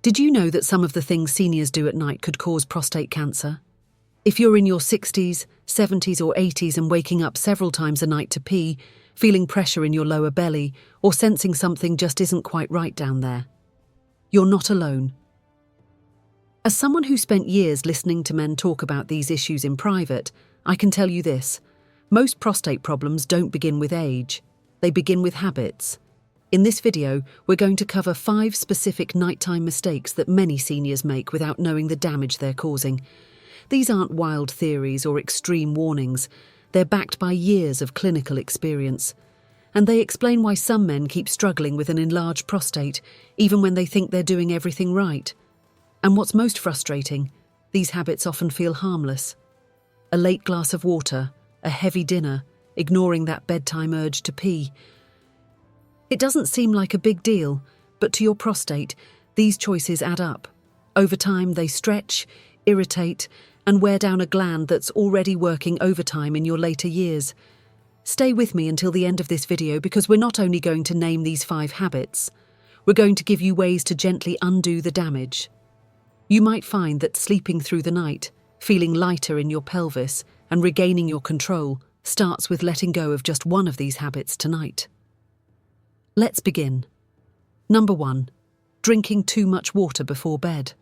Did you know that some of the things seniors do at night could cause prostate cancer? If you're in your 60s, 70s or 80s and waking up several times a night to pee, feeling pressure in your lower belly, or sensing something just isn't quite right down there, you're not alone. As someone who spent years listening to men talk about these issues in private, I can tell you this: most prostate problems don't begin with age, they begin with habits. In this video, we're going to cover 5 specific nighttime mistakes that many seniors make without knowing the damage they're causing. These aren't wild theories or extreme warnings. They're backed by years of clinical experience. And they explain why some men keep struggling with an enlarged prostate, even when they think they're doing everything right. And what's most frustrating, these habits often feel harmless. A late glass of water, a heavy dinner, ignoring that bedtime urge to pee. It doesn't seem like a big deal, but to your prostate, these choices add up. Over time, they stretch, irritate, and wear down a gland that's already working overtime in your later years. Stay with me until the end of this video because we're not only going to name these 5 habits, we're going to give you ways to gently undo the damage. You might find that sleeping through the night, feeling lighter in your pelvis, and regaining your control starts with letting go of just one of these habits tonight. Let's begin. Number 1. Drinking too much water before bed.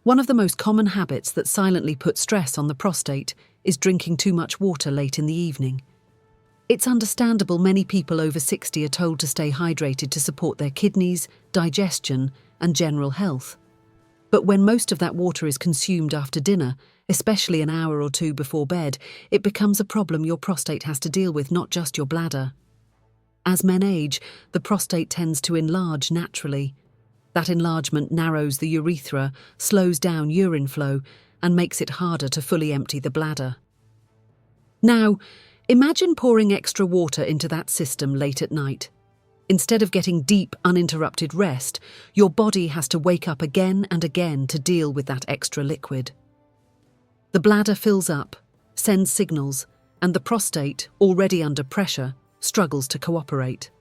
One of the most common habits that silently put stress on the prostate is drinking too much water late in the evening. It's understandable many people over 60 are told to stay hydrated to support their kidneys, digestion, and general health. But when most of that water is consumed after dinner, especially an hour or 2 before bed, it becomes a problem your prostate has to deal with, not just your bladder. As men age, the prostate tends to enlarge naturally. That enlargement narrows the urethra, slows down urine flow, and makes it harder to fully empty the bladder. Now, imagine pouring extra water into that system late at night. Instead of getting deep, uninterrupted rest, your body has to wake up again and again to deal with that extra liquid. The bladder fills up, sends signals, and the prostate, already under pressure, struggles to cooperate.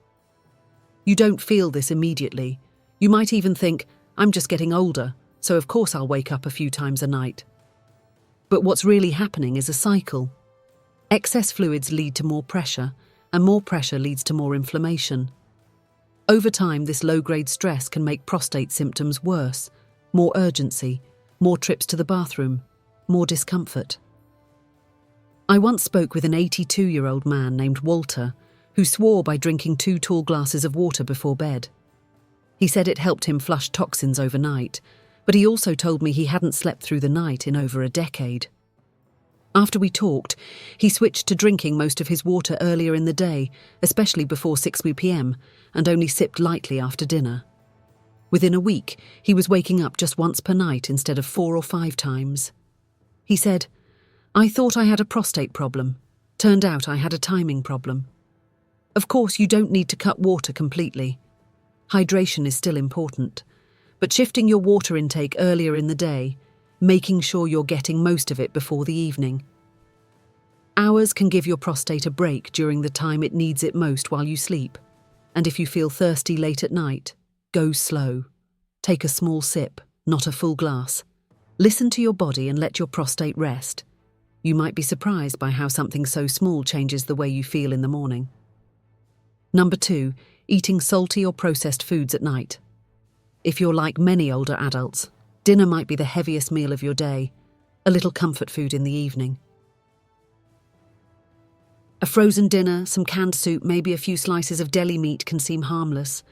You don't feel this immediately. You might even think, I'm just getting older, so of course I'll wake up a few times a night. But what's really happening is a cycle. Excess fluids lead to more pressure, and more pressure leads to more inflammation. Over time, this low-grade stress can make prostate symptoms worse, more urgency, more trips to the bathroom, more discomfort. I once spoke with an 82-year-old man named Walter, who swore by drinking 2 tall glasses of water before bed. He said it helped him flush toxins overnight, but he also told me he hadn't slept through the night in over a decade. After we talked, he switched to drinking most of his water earlier in the day, especially before 6 p.m, and only sipped lightly after dinner. Within a week, he was waking up just once per night instead of 4 or 5 times. He said, "I thought I had a prostate problem. Turned out I had a timing problem." Of course, you don't need to cut water completely. Hydration is still important, but shifting your water intake earlier in the day, making sure you're getting most of it before the evening. Hours can give your prostate a break during the time it needs it most while you sleep. And if you feel thirsty late at night, go slow. Take a small sip, not a full glass. Listen to your body and let your prostate rest. You might be surprised by how something so small changes the way you feel in the morning. Number 2, eating salty or processed foods at night. If you're like many older adults, dinner might be the heaviest meal of your day, a little comfort food in the evening. A frozen dinner, some canned soup, maybe a few slices of deli meat can seem harmless.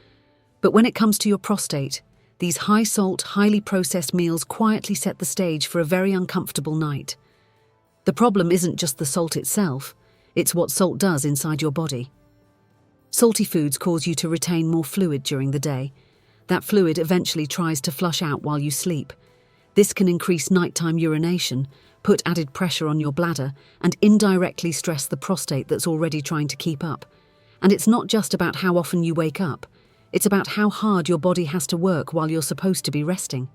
But when it comes to your prostate, these high-salt, highly processed meals quietly set the stage for a very uncomfortable night. The problem isn't just the salt itself, it's what salt does inside your body. Salty foods cause you to retain more fluid during the day. That fluid eventually tries to flush out while you sleep. This can increase nighttime urination, put added pressure on your bladder, and indirectly stress the prostate that's already trying to keep up. And it's not just about how often you wake up, it's about how hard your body has to work while you're supposed to be resting.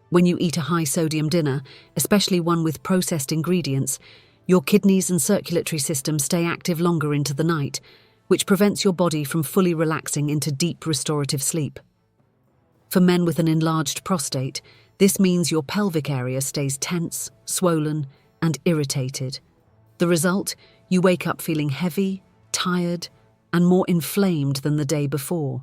When you eat a high-sodium dinner, especially one with processed ingredients, your kidneys and circulatory system stay active longer into the night, which prevents your body from fully relaxing into deep restorative sleep. For men with an enlarged prostate, this means your pelvic area stays tense, swollen, and irritated. The result? You wake up feeling heavy, tired, and more inflamed than the day before.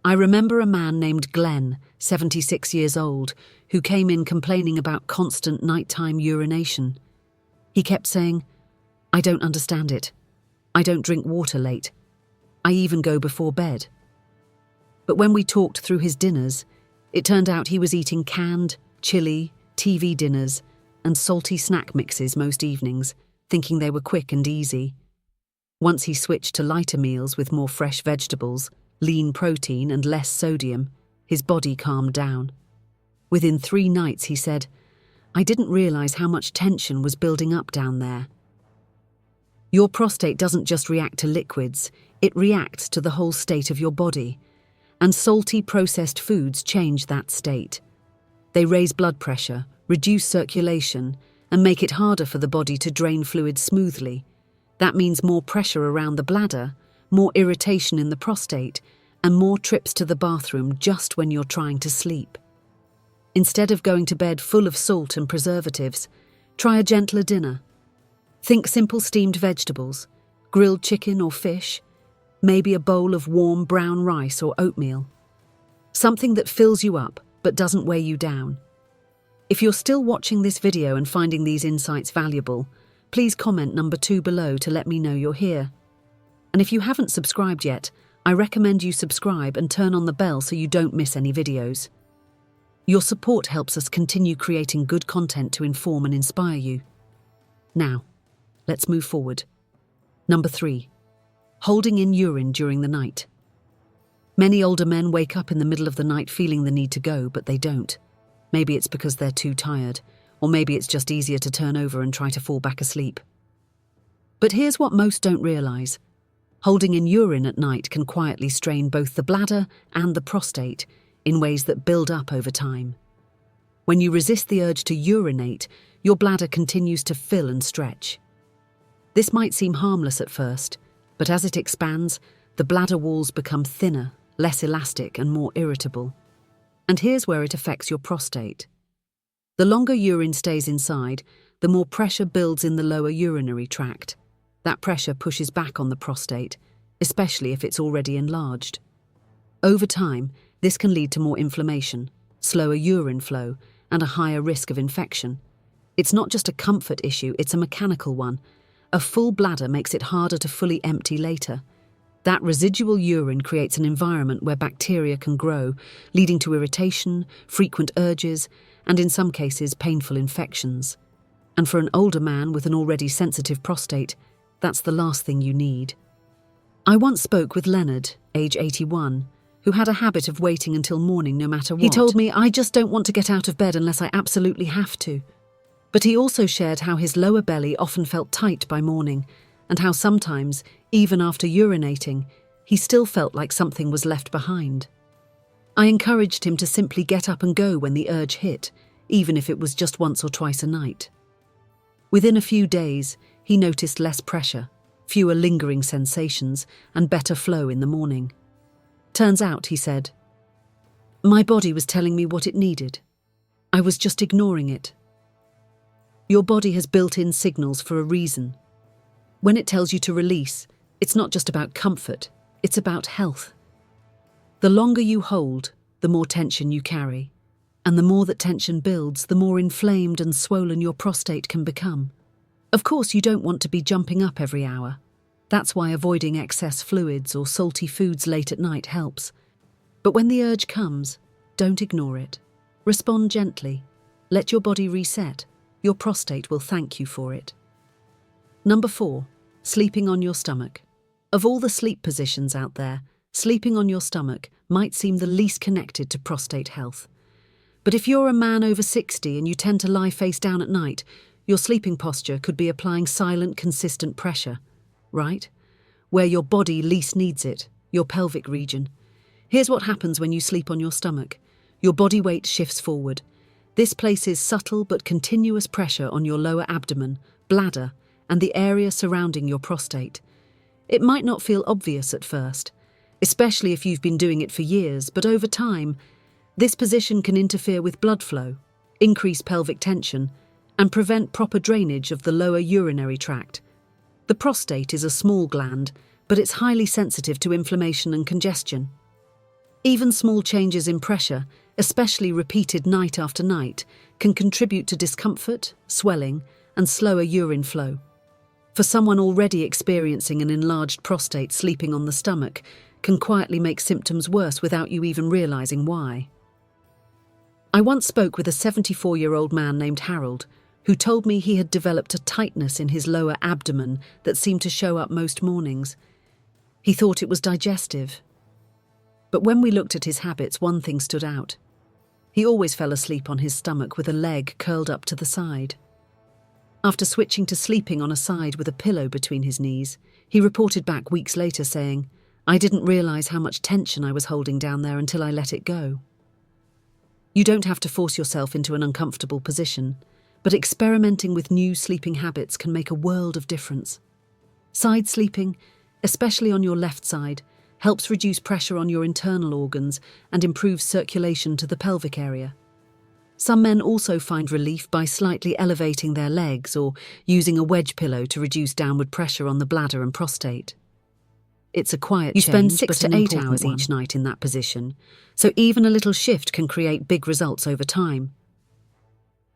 I remember a man named Glenn, 76 years old, who came in complaining about constant nighttime urination. He kept saying, "I don't understand it. I don't drink water late. I even go before bed." But when we talked through his dinners, it turned out he was eating canned, chili, TV dinners, and salty snack mixes most evenings, thinking they were quick and easy. Once he switched to lighter meals with more fresh vegetables, lean protein, and less sodium, his body calmed down. Within 3 nights, he said, "I didn't realize how much tension was building up down there." Your prostate doesn't just react to liquids, it reacts to the whole state of your body. And salty processed foods change that state. They raise blood pressure, reduce circulation, and make it harder for the body to drain fluids smoothly. That means more pressure around the bladder, more irritation in the prostate, and more trips to the bathroom just when you're trying to sleep. Instead of going to bed full of salt and preservatives, try a gentler dinner. Think simple steamed vegetables, grilled chicken or fish, maybe a bowl of warm brown rice or oatmeal. Something that fills you up but doesn't weigh you down. If you're still watching this video and finding these insights valuable, please comment number 2 below to let me know you're here. And if you haven't subscribed yet, I recommend you subscribe and turn on the bell so you don't miss any videos. Your support helps us continue creating good content to inform and inspire you. Now, let's move forward. Number 3. Holding in urine during the night. Many older men wake up in the middle of the night feeling the need to go, but they don't. Maybe it's because they're too tired, or maybe it's just easier to turn over and try to fall back asleep. But here's what most don't realize. Holding in urine at night can quietly strain both the bladder and the prostate in ways that build up over time. When you resist the urge to urinate, your bladder continues to fill and stretch. This might seem harmless at first, but as it expands, the bladder walls become thinner, less elastic, and more irritable. And here's where it affects your prostate. The longer urine stays inside, the more pressure builds in the lower urinary tract. That pressure pushes back on the prostate, especially if it's already enlarged. Over time, this can lead to more inflammation, slower urine flow, and a higher risk of infection. It's not just a comfort issue, it's a mechanical one. A full bladder makes it harder to fully empty later. That residual urine creates an environment where bacteria can grow, leading to irritation, frequent urges, and in some cases, painful infections. And for an older man with an already sensitive prostate, that's the last thing you need. I once spoke with Leonard, age 81, who had a habit of waiting until morning no matter what. He told me, "I just don't want to get out of bed unless I absolutely have to." But he also shared how his lower belly often felt tight by morning, and how sometimes, even after urinating, he still felt like something was left behind. I encouraged him to simply get up and go when the urge hit, even if it was just once or twice a night. Within a few days, he noticed less pressure, fewer lingering sensations, and better flow in the morning. Turns out, he said, "My body was telling me what it needed. I was just ignoring it." Your body has built-in signals for a reason. When it tells you to release, it's not just about comfort, it's about health. The longer you hold, the more tension you carry. And the more that tension builds, the more inflamed and swollen your prostate can become. Of course, you don't want to be jumping up every hour. That's why avoiding excess fluids or salty foods late at night helps. But when the urge comes, don't ignore it. Respond gently. Let your body reset. Your prostate will thank you for it. Number 4, sleeping on your stomach. Of all the sleep positions out there, sleeping on your stomach might seem the least connected to prostate health. But if you're a man over 60 and you tend to lie face down at night, your sleeping posture could be applying silent, consistent pressure, right? Where your body least needs it, your pelvic region. Here's what happens when you sleep on your stomach. Your body weight shifts forward. This places subtle but continuous pressure on your lower abdomen, bladder, and the area surrounding your prostate. It might not feel obvious at first, especially if you've been doing it for years, but over time, This position can interfere with blood flow, increase pelvic tension, and prevent proper drainage of the lower urinary tract. The prostate is a small gland, but it's highly sensitive to inflammation and congestion. Even small changes in pressure, especially repeated night after night, can contribute to discomfort, swelling, and slower urine flow. For someone already experiencing an enlarged prostate, sleeping on the stomach can quietly make symptoms worse without you even realizing why. I once spoke with a 74-year-old man named Harold, who told me he had developed a tightness in his lower abdomen that seemed to show up most mornings. He thought it was digestive. But when we looked at his habits, one thing stood out. He always fell asleep on his stomach with a leg curled up to the side. After switching to sleeping on a side with a pillow between his knees, he reported back weeks later saying, "I didn't realize how much tension I was holding down there until I let it go." You don't have to force yourself into an uncomfortable position, but experimenting with new sleeping habits can make a world of difference. Side sleeping, especially on your left side, helps reduce pressure on your internal organs and improves circulation to the pelvic area. Some men also find relief by slightly elevating their legs or using a wedge pillow to reduce downward pressure on the bladder and prostate. It's a quiet change, You spend 6 but to an 8 important hours one each night in that position, so even a little shift can create big results over time.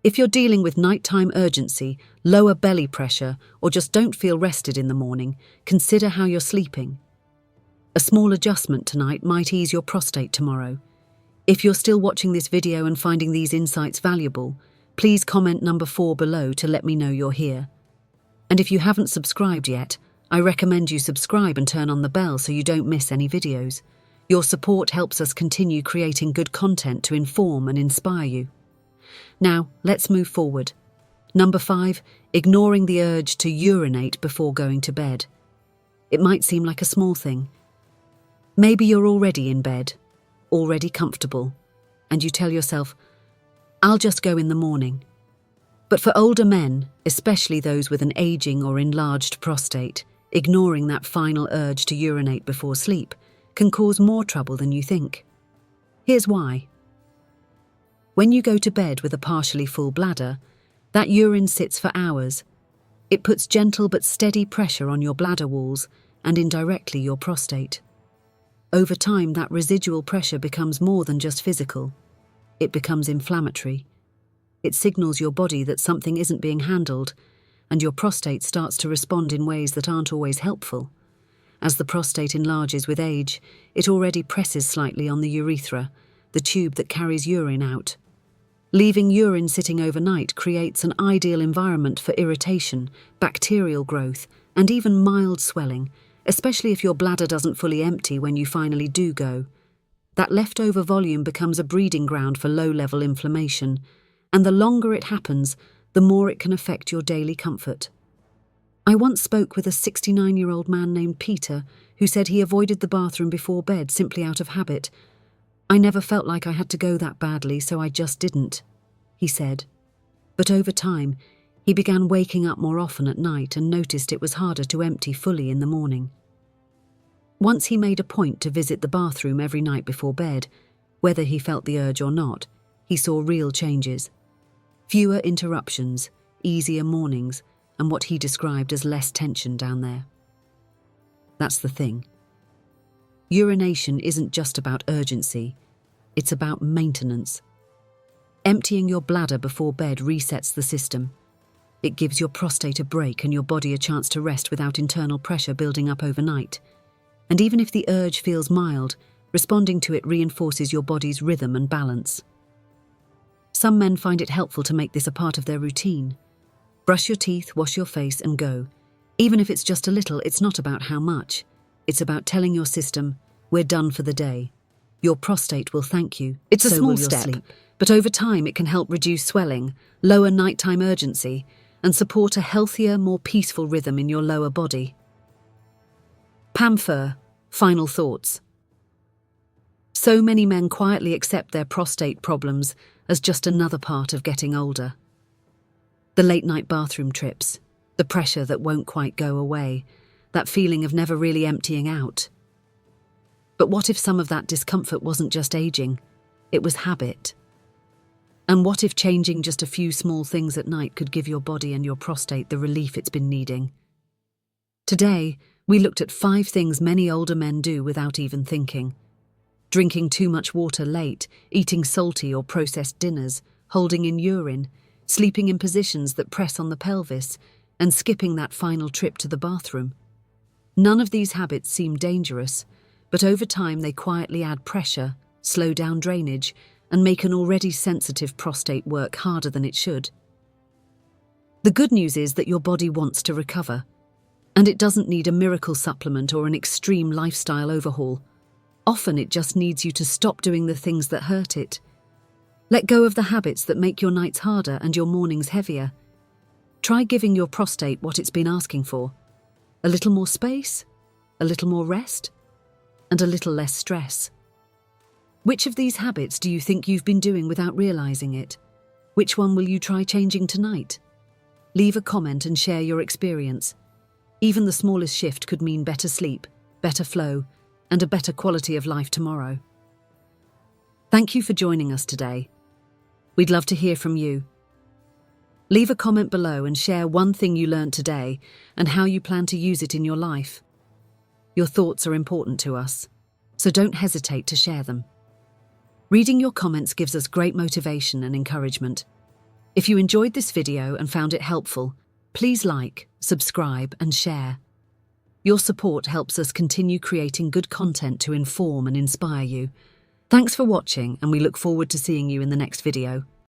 If you're dealing with nighttime urgency, lower belly pressure, or just don't feel rested in the morning, consider how you're sleeping. A small adjustment tonight might ease your prostate tomorrow. If you're still watching this video and finding these insights valuable, please comment number 4 below to let me know you're here. And if you haven't subscribed yet, I recommend you subscribe and turn on the bell so you don't miss any videos. Your support helps us continue creating good content to inform and inspire you. Now, let's move forward. Number 5, ignoring the urge to urinate before going to bed. It might seem like a small thing. Maybe you're already in bed, already comfortable, and you tell yourself, "I'll just go in the morning." But for older men, especially those with an aging or enlarged prostate, ignoring that final urge to urinate before sleep can cause more trouble than you think. Here's why. When you go to bed with a partially full bladder, that urine sits for hours. It puts gentle but steady pressure on your bladder walls and indirectly your prostate. Over time, that residual pressure becomes more than just physical. It becomes inflammatory. It signals your body that something isn't being handled, and your prostate starts to respond in ways that aren't always helpful. As the prostate enlarges with age, it already presses slightly on the urethra, the tube that carries urine out. Leaving urine sitting overnight creates an ideal environment for irritation, bacterial growth, and even mild swelling, especially if your bladder doesn't fully empty when you finally do go. That leftover volume becomes a breeding ground for low-level inflammation, and the longer it happens, the more it can affect your daily comfort. I once spoke with a 69-year-old man named Peter who said he avoided the bathroom before bed simply out of habit. "I never felt like I had to go that badly, so I just didn't," he said. But over time, he began waking up more often at night and noticed it was harder to empty fully in the morning. Once he made a point to visit the bathroom every night before bed, whether he felt the urge or not, he saw real changes. Fewer interruptions, easier mornings, and what he described as less tension down there. That's the thing. Urination isn't just about urgency, it's about maintenance. Emptying your bladder before bed resets the system. It gives your prostate a break and your body a chance to rest without internal pressure building up overnight. And even if the urge feels mild, responding to it reinforces your body's rhythm and balance. Some men find it helpful to make this a part of their routine. Brush your teeth, wash your face, and go. Even if it's just a little, it's not about how much. It's about telling your system, "We're done for the day." Your prostate will thank you. It's a so small will your step, sleep. But over time it can help reduce swelling, lower nighttime urgency, and support a healthier, more peaceful rhythm in your lower body. Pamphor, final thoughts. So many men quietly accept their prostate problems as just another part of getting older. The late-night bathroom trips, the pressure that won't quite go away, that feeling of never really emptying out. But what if some of that discomfort wasn't just aging? It was habit. And what if changing just a few small things at night could give your body and your prostate the relief it's been needing? Today, we looked at 5 things many older men do without even thinking. Drinking too much water late, eating salty or processed dinners, holding in urine, sleeping in positions that press on the pelvis, and skipping that final trip to the bathroom. None of these habits seem dangerous, but over time they quietly add pressure, slow down drainage, and make an already sensitive prostate work harder than it should. The good news is that your body wants to recover, and it doesn't need a miracle supplement or an extreme lifestyle overhaul. Often it just needs you to stop doing the things that hurt it. Let go of the habits that make your nights harder and your mornings heavier. Try giving your prostate what it's been asking for. A little more space, a little more rest, and a little less stress. Which of these habits do you think you've been doing without realizing it? Which one will you try changing tonight? Leave a comment and share your experience. Even the smallest shift could mean better sleep, better flow, and a better quality of life tomorrow. Thank you for joining us today. We'd love to hear from you. Leave a comment below and share one thing you learned today and how you plan to use it in your life. Your thoughts are important to us, so don't hesitate to share them. Reading your comments gives us great motivation and encouragement. If you enjoyed this video and found it helpful, please like, subscribe, and share. Your support helps us continue creating good content to inform and inspire you. Thanks for watching, and we look forward to seeing you in the next video.